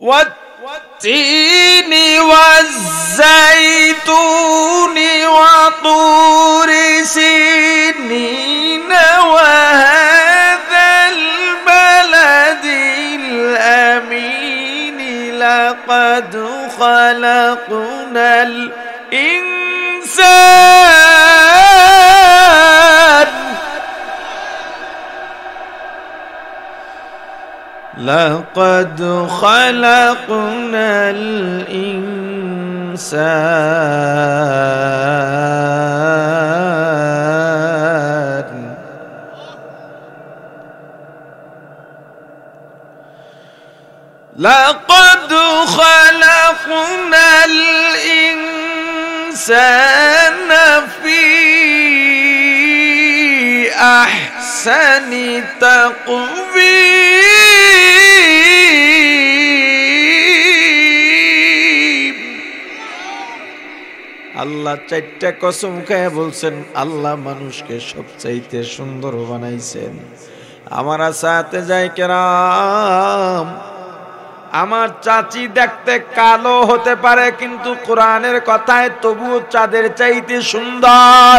والتين والزيتون وطور سينين وهذا البلد الأمين لقد خلقنا الإنسان لقد خلقنا الإنسان لقد خلقنا الإنسان في أحسن تقويم আল্লাহ চারটা কসম খেয়ে বলছেন আল্লাহ মানুষকে সবচাইতে সুন্দর বানাইছেন। আমার সাথে যায় কেরাম, আমার চাচি দেখতে কালো হতে পারে কিন্তু কোরআনের কথায় তবুও চাঁদের চাইতে সুন্দর।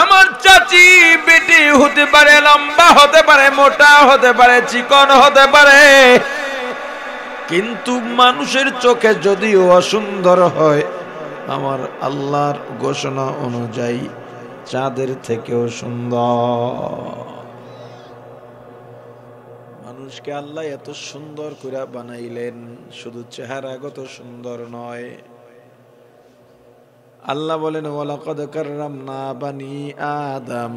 আমার চাচি বেটি হতে পারে, লম্বা হতে পারে, মোটা হতে পারে, চিকন হতে পারে, কিন্তু মানুষের চোখে যদিও অসুন্দর হয়, আমার আল্লাহর ঘোষণা অনুযায়ী চাঁদের থেকেও সুন্দর। মানুষকে আল্লাহ এত সুন্দর করে বানাইলেন, শুধু চেহারাগত সুন্দর নয়। আল্লাহ বলেন ওয়ালাকাদ কাররামনা বানি আদম,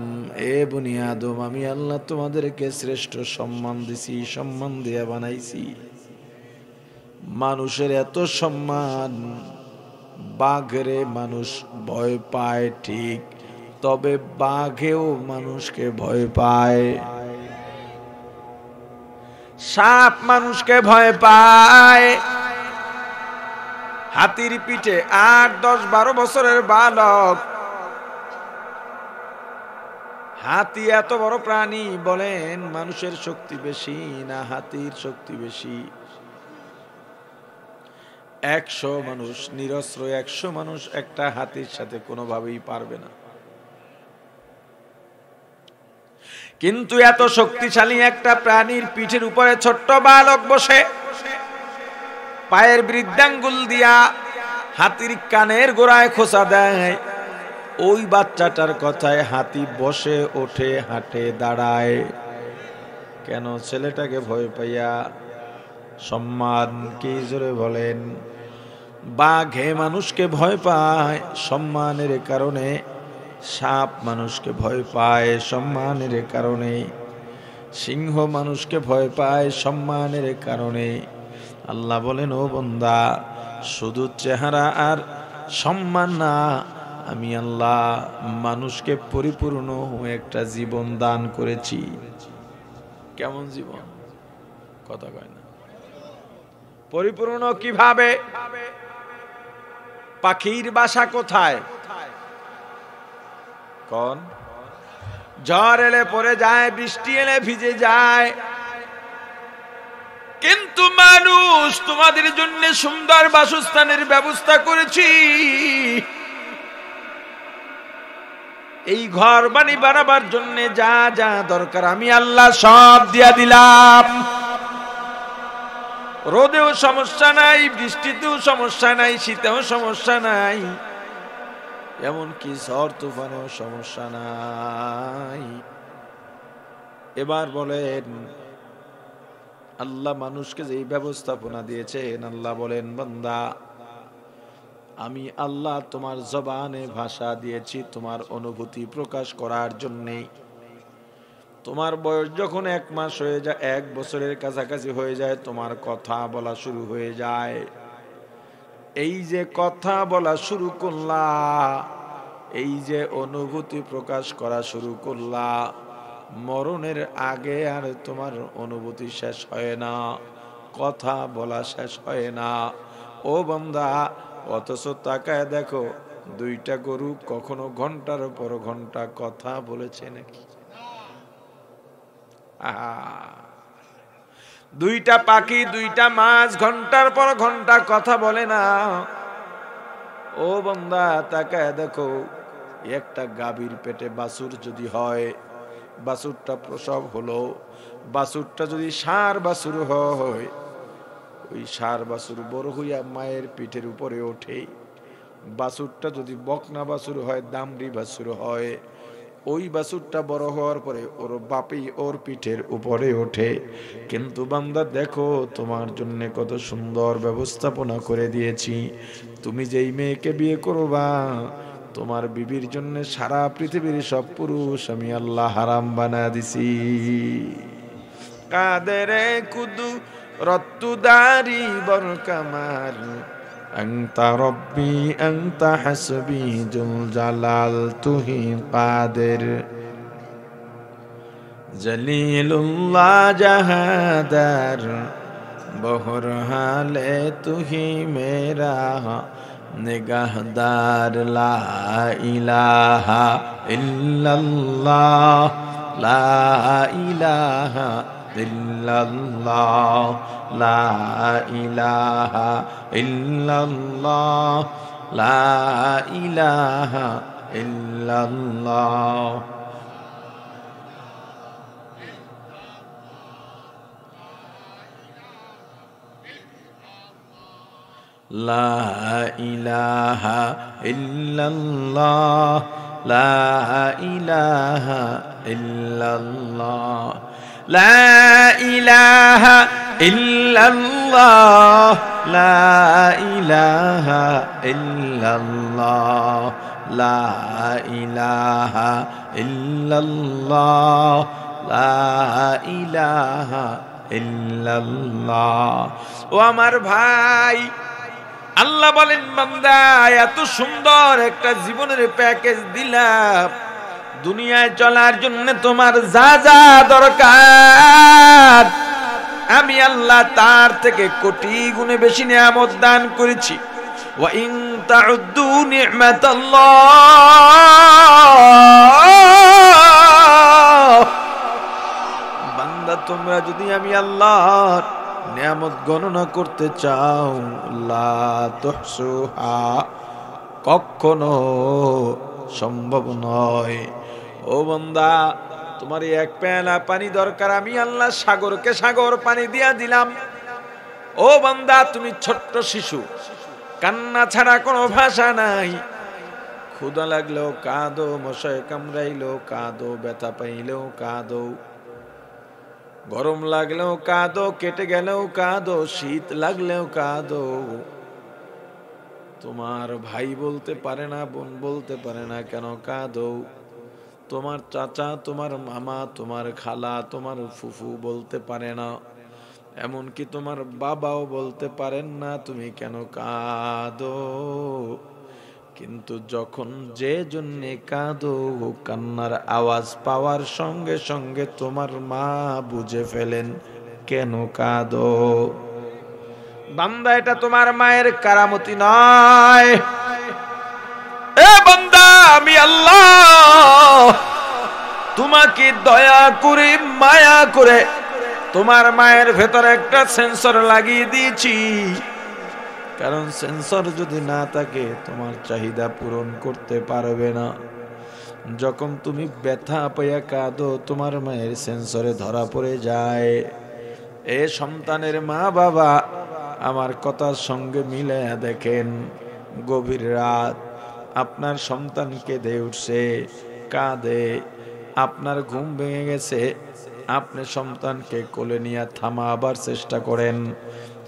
এ বনি আদম আমি আল্লাহ তোমাদেরকে শ্রেষ্ঠ সম্মান দিছি, সম্মান দিয়ে বানাইছি। মানুষের এত সম্মান, বাঘরে মানুষ ভয় পায় ঠিক, তবে বাঘেও মানুষকে ভয় পায়। সাপ মানুষকে ভয় পায়। হাতির পিঠে 8, 10, 12 বছরের বালক, হাতি এত বড় প্রাণী, বলেন মানুষের শক্তি বেশি না হাতির শক্তি বেশি? 100 মানুষ নিরস্ত্র, 100 মানুষ একটা হাতির সাথে কোনোভাবেই পারবে না। কিন্তু এত শক্তিশালী একটা প্রাণীর পিঠের উপরে ছোট্ট বালক বসে পায়ের বৃদ্ধাঙ্গুল দিয়া হাতির কানের গোড়ায় খোঁচা দেয়। ওই বাচ্চাটার কথায় হাতি বসে ওঠে, হাঁটে, দাঁড়ায়। কেন? ছেলেটাকে ভয় পাইয়া। সম্মান কি জোরে বলেন? বাঘে মানুষকে ভয় পায় সম্মানের কারণে, সাপ মানুষকে ভয় পায় সম্মানের কারণে, সিংহ মানুষকে ভয় পায় সম্মানের কারণে। আল্লাহ বলেন ও বান্দা, শুধু চেহারা আর সম্মান না, আমি আল্লাহ মানুষকে পরিপূর্ণ একটা জীবন দান করেছি। কেমন জীবন? কথা কয় না। পরিপূর্ণ কিভাবে? পাখির বাসা কোথায়? কোন? ঝড় এলে পড়ে যায়, বৃষ্টি এলে ভিজে যায়। কিন্তু মানুষ, তোমাদের জন্য সুন্দর বাসস্থানের ব্যবস্থা করেছি। এই ঘর বাড়ি বানাবার জন্য যা যা দরকার আমি আল্লাহ সব দিয়া দিলাম। রোদেও সমস্যা নাই, বৃষ্টিতেও সমস্যা নাই, শীতেও সমস্যা নাই, এমনকি ঝড় তুফানেও সমস্যা নাই। এবার বলেন আল্লাহ মানুষকে যে ব্যবস্থাপনা দিয়েছেন, আল্লাহ বলেন বান্দা আমি আল্লাহ তোমার জবানে ভাষা দিয়েছি তোমার অনুভূতি প্রকাশ করার জন্যে। তোমার বয়স যখন 1 মাস হয়ে যায়, 1 বছরের কাছাকাছি হয়ে যায়, তোমার কথা বলা শুরু হয়ে যায়। এই যে কথা বলা শুরু করলা, এই যে অনুভূতি প্রকাশ করা শুরু করলা, মরণের আগে আর তোমার অনুভূতি শেষ হয় না, কথা বলা শেষ হয় না। ও বান্দা, অথচ তাকায় দেখো 2টা গরু কখনো ঘন্টার পর ঘন্টা কথা বলেছে নাকি? দুইটা পাখি দুইটা মাছ ঘন্টার পর ঘন্টা কথা বলে না। ও বান্দা তাকায় দেখো, একটা গাভীর পেটে বাছুর যদি হয়, বাছুরটা প্রসব হলো, বাছুরটা যদি ষাঁড় বাছুর হয়, ওই ষাঁড় বাছুর বড় হইয়া মায়ের পিঠের উপরে ওঠে। বাছুরটা যদি বকনা বাছুর হয়, দামড়ি বাছুর হয়, ওই বাছুরটা বড় হওয়ার পরে ওর বাপই ওর পিঠের উপরে ওঠে। কিন্তু বান্দা দেখো, তোমার জন্য কত সুন্দর ব্যবস্থাপনা করে দিয়েছি। তুমি যেই মেয়েকে বিয়ে করবা, তোমার বিবির জন্য সারা পৃথিবীর সব পুরুষ আমি আল্লাহ হারাম বানা দিছি। কাদেরে কুদু রত্তুদারি বরকামার আনতা রব্বি আনতা হাসবি জুল জালাল তুহি কাদের জলিলুল্লাহ জাহাদার বহর হালে তুহি মেরা নিগাহদার লা ইলাহা ইল্লাল্লাহ লা ইলাহা ইল্লাল্লাহ লা ইলাহা ইল্লাল্লাহ লা ইলাহা ইল্লাল্লাহ। লা ইলাহা ইল্লাল্লাহ লা ইলাহা ইল্লাল্লাহ লা ইলাহা ইল্লাল্লাহ লা ইলাহা ইল্লাল্লাহ লা ইলাহা ইল্লাল্লাহ লা ইলাহা ইল্লাল্লাহ। ও আমার ভাই, আল্লাহ বলেন বান্দা এত সুন্দর একটা জীবনের প্যাকেজ দিলাম, দুনিয়ায় চলার জন্য তোমার যা যা দরকার আমি আল্লাহ তার থেকে কোটি গুণে বেশি নিয়ামত দান করেছি। ওয়া ইন তাউদ্দু নি'মাতাল্লাহ, বান্দা তোমরা যদি আমি আল্লাহর নিয়ামত গণনা করতে চাও, লা তুহসুহা, কখনো সম্ভব নয়। ও বান্দা, তোমার এক পেয়ালা পানি দরকার, আমি আল্লাহ সাগরকে সাগর পানি দিয়া দিলাম। ও বান্দা, তুমি ছোট্ট শিশু, কান্না ছাড়া কোনো ভাষা নাই। ক্ষুধা লাগলেও কাঁদো, মশায় কামড়াইলেও কাঁদো, ব্যথা পাইলেও কাঁদো, গরম লাগলেও কাঁদো, কেটে গেলেও কাঁদো, শীত লাগলেও কাঁদো। তোমার ভাই বলতে পারে না, বোন বলতে পারে না, কেন কাঁদো? তোমার চাচা, তোমার মামা, তোমার খালা, তোমার ফুফু বলতে পারে না, এমনকি তোমার বাবাও বলতে পারেন না, তুমি কেন কাঁদো? কিন্তু যখন যে জন্যে কাঁদো, কান্নার আওয়াজ পাওয়ার সঙ্গে সঙ্গে তোমার মা বুঝে ফেলেন কেন কাঁদো। বান্দা, এটা তোমার মায়ের কারামতি নয়। এ বান্দা, আমি আল্লাহ তোমাকে দয়া করে মায়া করে তোমার মায়ের ভেতরে একটা সেন্সর লাগিয়ে দিয়েছি। কারণ সেন্সর যদি না থাকে তোমার চাহিদা পূরণ করতে পারবে না। যখন তুমি ব্যথা পাইয়া কাঁদো, তোমার মায়ের সেন্সরে ধরা পড়ে যায়। এ সন্তানের মা বাবা, আমার কথার সঙ্গে মিলে দেখেন, গভীর রাত আপনার সন্তান কেঁদে উঠছে, কাঁদে, আপনার ঘুম ভেঙে গেছে, আপনি সন্তানকে কোলে নিয়ে থামাবার চেষ্টা করেন,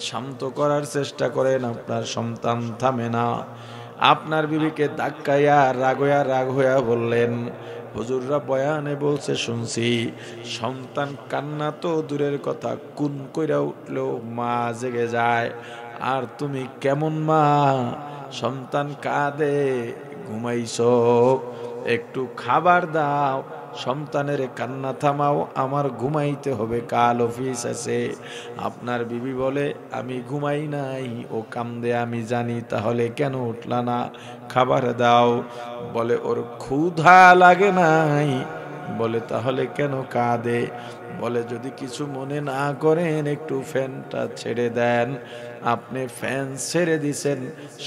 শান্ত করার চেষ্টা করেন, আপনার সন্তান থামে না। আপনার বিবিকে ধাক্কাইয়া রাগ হইয়া বললেন, হুজুররা বয়ানে বলছে শুনছি, সন্তান কান্না তো দূরের কথা, কুন কইরা উঠলেও মা জেগে যায়। আর তুমি কেমন মা, সন্তান কাঁদে ঘুমাইছো, একটু খাবার দাও, সন্তানের কান্না থামাও, আমার ঘুমাইতে হবে, কাল অফিস আছে। আপনার বিবি বলে, আমি ঘুমাই নাই, ও কান্দে আমি জানি, তাহলে কেন উঠলা না, খাবার দাও। বলে, ওর ক্ষুধা লাগে নাই, বলে তাহলে কেন কাঁদে? বলে যদি কিছু মনে না করেন একটু ফ্যানটা ছেড়ে দেন। আপনি ফ্যান ছেড়ে দিছেন,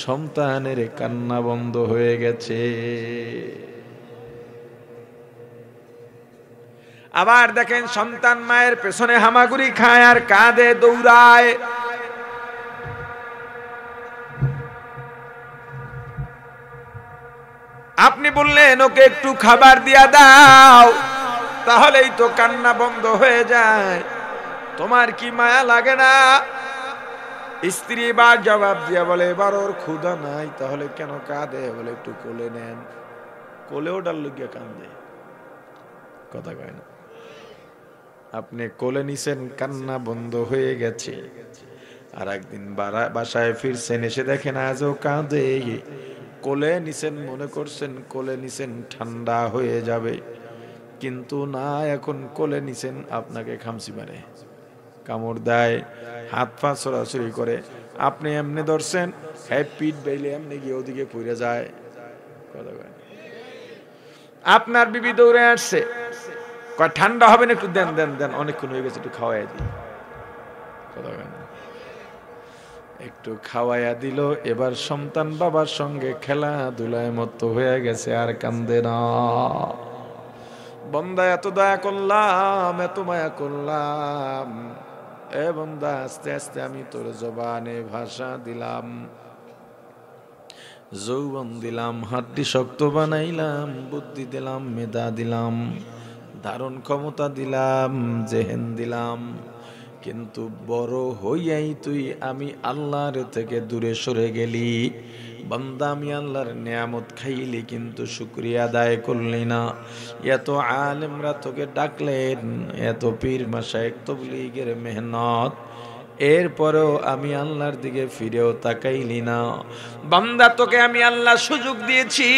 সন্তানের কান্না বন্ধ হয়ে গেছে। আবার দেখেন সন্তান মায়ের পেছনে হামাগুড়ি খায় আর কাঁদে, দৌড়ায়। আপনি বললেন ওকে একটু খাবার দিয়া দাও, তাহলেই তো কান্না বন্ধ হয়ে যায়। তোমার কি মায়া লাগে না? স্ত্রী বার জবাব দিয়া বলে এবার ওর ক্ষুধা নাই, তাহলে কেন কাঁদে? বলে একটু কোলে নেন। কোলেও ডাল লুকিয়ে কান্দে, কথা কয় না। আপনি কোলে নিছেন, কান্না বন্ধ হয়ে গেছে। আর একদিন বাসায় ফিরছেন, এসে দেখেন আজও কাঁদে। কোলে নিছেন, মনে করছেন কোলে নিছেন ঠান্ডা হয়ে যাবে, কিন্তু না, এখন কোলে নিছেন আপনাকে খামচি মারে, কামড় দেয়, হাত পা ছড়াছড়ি করে। আপনি এমনি ধরছেন, হ্যাঁ পিঠ বেইলে এমনি গিয়ে ওদিকে পড়ে যায়, কথা কয়। আপনার বিবি দৌড়ে আসছে, কয় ঠান্ডা হবে না, একটু দেন দেন দেন, অনেকক্ষণ হয়ে গেছে, একটু খাওয়াই দিই, কথা কয় না। একটু খাওয়াইয়া দিল, এবার সন্তান বাবার সঙ্গে খেলাধুলায় মত্ত হয়ে গেছে, আর কান্দে না। বন্দা এত দয়া করলাম, এত মায়া করলাম, এ বন্দা আস্তে আস্তে আমি তোর জবানে ভাষা দিলাম, যৌবন দিলাম, হাড্ডি শক্ত বানাইলাম, বুদ্ধি দিলাম, মেধা দিলাম, ধারণ ক্ষমতা দিলাম, জেহেন দিলাম, কিন্তু বড় হইয়াই তুই আমি আল্লাহর থেকে দূরে সরে গেলি। বান্দা আমি আল্লাহর নিয়ামত খাইলি, কিন্তু শুকরিয়া আদায় করলি না। এত আলেমরা তোকে ডাকলেন, এত পীর মাশায়েখ তাবলীগের মেহনত, এরপরেও আমি আল্লাহর দিকে ফিরেও তাকাইলি না। বান্দা তোকে আমি আল্লাহ সুযোগ দিয়েছি,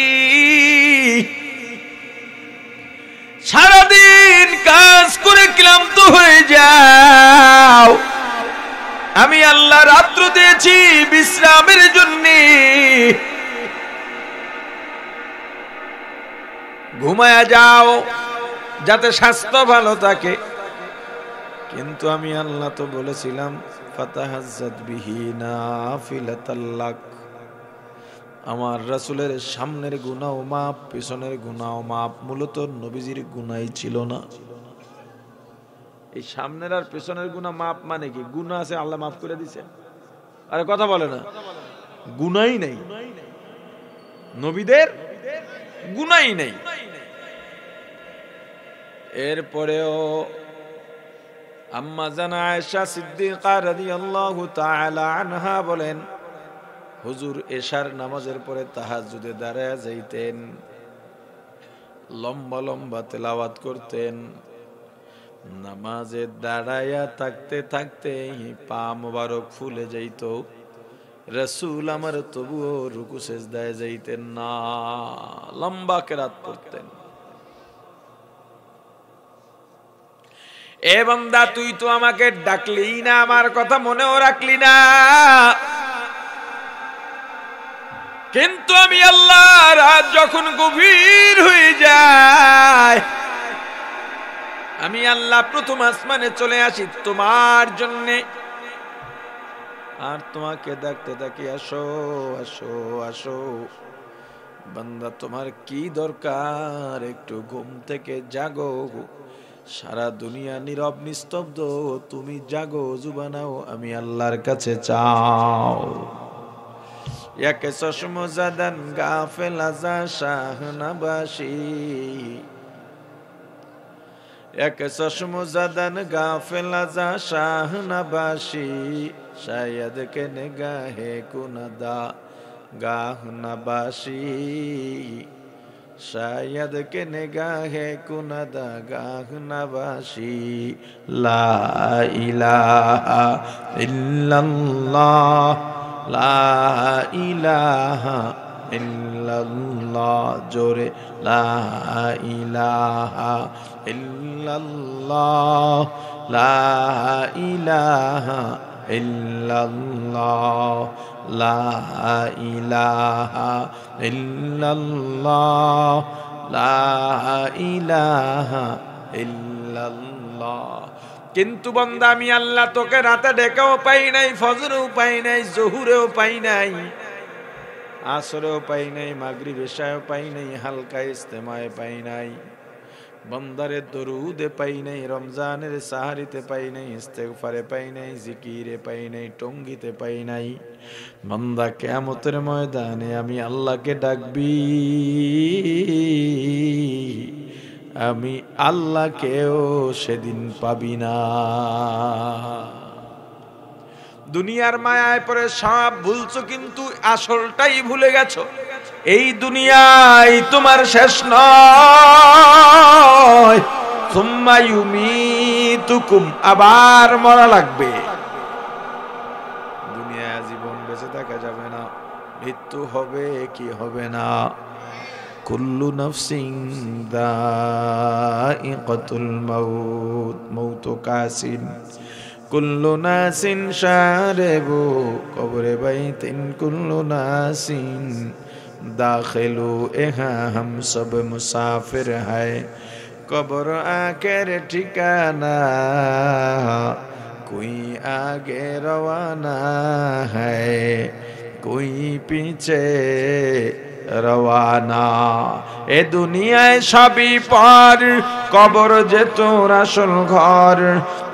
সারাদিন কাজ করে ক্লান্ত হয়ে যাও, আমি আল্লাহ রাত্র দিয়েছি বিশ্রামের জন্য, ঘুমায়া যাও যাতে স্বাস্থ্য ভালো থাকে। কিন্তু আমি আল্লাহ তো বলেছিলাম ফাতাহাজ্জাত বিহি নাফিলাতাল লাক, আমার রাসূলের সামনের গুনাহ মাপ, পিছনের গুনাহ মাপ। মূলত নবীজির গুনাহই ছিল না। এই সামনের আর পিছনের গুনাহ মাপ মানে কি? গুনাহ আছে আল্লাহ মাফ করে দিয়েছে, আরে কথা বলে না, গুনাহই নাই, নবীদের গুনাহই নাই। এরপরেও আম্মা জানা আয়েশা সিদ্দিকা রাদিয়াল্লাহু তাআলা আনহা বলেন, হুজুর এশার নামাজের পরে তাহাজ্জুদে দাঁড়ায়া যাইতেন, লম্বা লম্বা তেলাওয়াত করতেন। নামাজে দাঁড়ায়া থাকতে থাকতে পা মোবারক ফুলে যাইত। রাসূল আমার তবুও রুকু সেজদায় যাইতেন না, লম্বা কেরাত পড়তেন। এ বান্দা তুই তো আমাকে ডাকলি না, আমার কথা মনেও রাখলি না, কিন্তু আমি আল্লাহ রাত যখন গভীর হয়ে যায়, আমি আল্লাহ প্রথম আসমানে চলে আসি তোমার জন্যে, আর তোমাকে ডাকতে থাকি আসো আসো আসো। বান্দা তোমার কি দরকার? একটু ঘুম থেকে জাগো, সারা দুনিয়া নীরব নিস্তব্ধ, তুমি জাগো, জুবানাও আমি আল্লাহর কাছে চাও। একে চশম জাদান গাফেল আজা শাহনাবাসী, একে চশম জাদান গাফেল আজা শাহনাবাসী, শায়দ কে নিগাহে কুনদা গাহনাবাসী, শায়দ কে নিগাহে কুনদা গাহনাবাসী। লা ইলাহা ইল্লাল্লাহ, লা ইলাহা ইল্লাল্লাহ, জোরে লা ইলাহা ইল্লাল্লাহ, লা ইলাহা ইল্লাল্লাহ, লা ইলাহা ইল্লাল্লাহ, লা ইলাহা ইল্লাল্লাহ। কিন্তু বান্দা আমি আল্লাহ তোকে রাতে ডেকেও পাই নাই, ফজরেও পাই নাই, জোহরেও পাই নাই, আসরেও পাই নাই, মাগরিব এশায়ও পাই নাই, হালকা ইস্তেমায় পাই নাই, বান্দারে দরুদে পাই নাই, রমজানের সাহারিতে পাই নাই, ইস্তেগফারে পাই নাই, জিকিরে পাই নাই, টঙ্গিতে পাই নাই। বান্দা কিয়ামতের ময়দানে আমি আল্লাহকে ডাকবি, আমি আল্লাহকেও সেদিন পাবি না। দুনিয়ার মায়ায় পড়ে সব ভুলছো, কিন্তু আসলটাই ভুলে গেছো। এই দুনিয়ায় তোমার শেষ নয়, সুম্মা ইউমিতুকুম, আবার মরা লাগবে। দুনিয়ায় জীবন বেঁচে থাকা যাবে না, মৃত্যু হবে কি হবে না। কুল্লু নাফসিন যায়িকাতুল মাউত, মাউতু কাসিন, কুল্লু নাসিন শারিবু কবরে বাইতিন, কুল্লু নাসিন দাখিলু ইহা, হাম সব মুসাফির হ্যায়, কবর আখের ঠিকানা, কোই আগে রওয়ানা হ্যায়, কোই পিছে রওয়ানা। এ দুনিয়ায় সবই পর, কবর যে তোর আসল ঘর।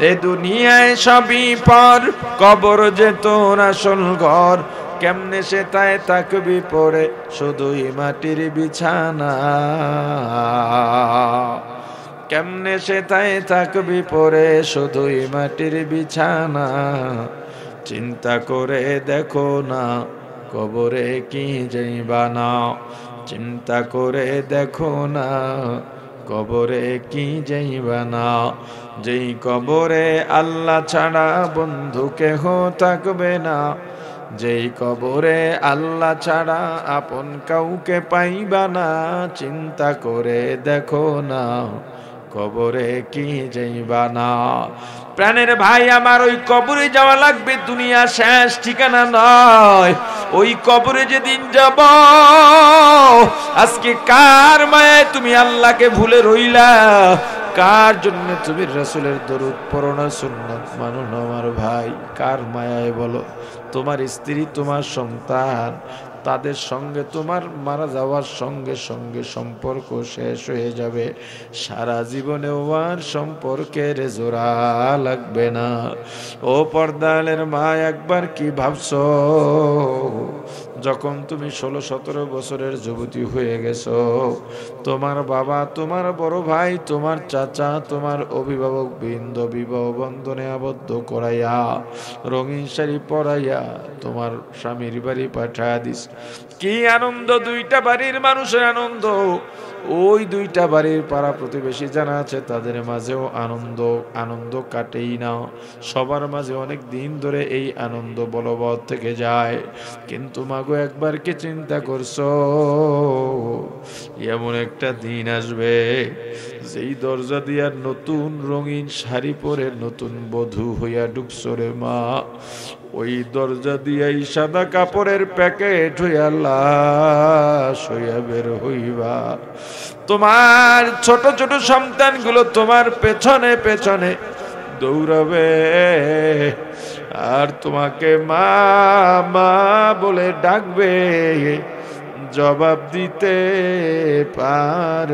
এ দুনিয়ায় সবই পর, কবর যে তোর আসল ঘর। কেমনে সে তাই তাকবি পড়ে, শুধুই মাটির বিছানা। কেমনে সে তাই তাকবি পড়ে, শুধুই মাটির বিছানা। চিন্তা করে দেখো না, কবরে কি যাইবা না। চিন্তা করে দেখো না, কবরে কি যাইবা না। যেই কবরে আল্লাহ ছাড়া বন্ধু কেহ থাকবে না, যেই কবরে আল্লাহ ছাড়া আপন কাউকে পাইবা না। চিন্তা করে দেখো না, কবরে কি যাইবা না। প্রাণের ভাই আমার, ওই কবরে যাওয়া লাগবে, দুনিয়া শেষ ঠিকানা নয়। ওই কবরে যেদিন যাব, আজকে কার মায়ায় তুমি আল্লাহকে ভুলে রইলা, কার জন্য তুমি রাসূলের দরুদ পড়ো না, সুন্নাত মানো না আমার ভাই, কার মায়ায় বলো? তোমার স্ত্রী, তোমার সন্তান, তাদের সঙ্গে তোমার মারা যাওয়ার সঙ্গে সঙ্গে সম্পর্ক শেষ হয়ে যাবে। সারা জীবনেও আর সম্পর্কের জোড়া লাগবে না। ও পর্দালের মা, একবার কি ভাবছো, যখন তুমি 16-17 বছরের যুবতী হয়ে গেছো, তোমার বাবা, তোমার বড় ভাই, তোমার চাচা, তোমার অভিভাবক বৃন্দ বিবাহ বন্ধনে আবদ্ধ করাইয়া, রঙিন শাড়ি পরাইয়া তোমার স্বামীর বাড়ি পাঠাইয়া দিস। কি আনন্দ, দুইটা বাড়ির মানুষের আনন্দ। ওই দুইটা বাড়ির পাড়া প্রতিবেশী যারা আছে তাদের মাঝেও আনন্দ, আনন্দ কাটেই না। সবার মাঝে অনেক দিন ধরে এই আনন্দ বলবৎ থেকে যায়। কিন্তু মাগো, একবার কি চিন্তা করছো, এমন একটা দিন আসবে, যেই দরজা দিয়া নতুন রঙিন শাড়ি পরে নতুন বধূ হইয়া ঢুকছো রে মা, ওই দরজা দিয়াই সাদা কাপড়ের প্যাকেট হইয়া লাশ হইয়া বের হইবা। তোমার ছোট ছোট সন্তানগুলো তোমার পেছনে পেছনে দৌড়াবে, আর তোমাকে মা মা বলে ডাকবে, জবাব দিতে পার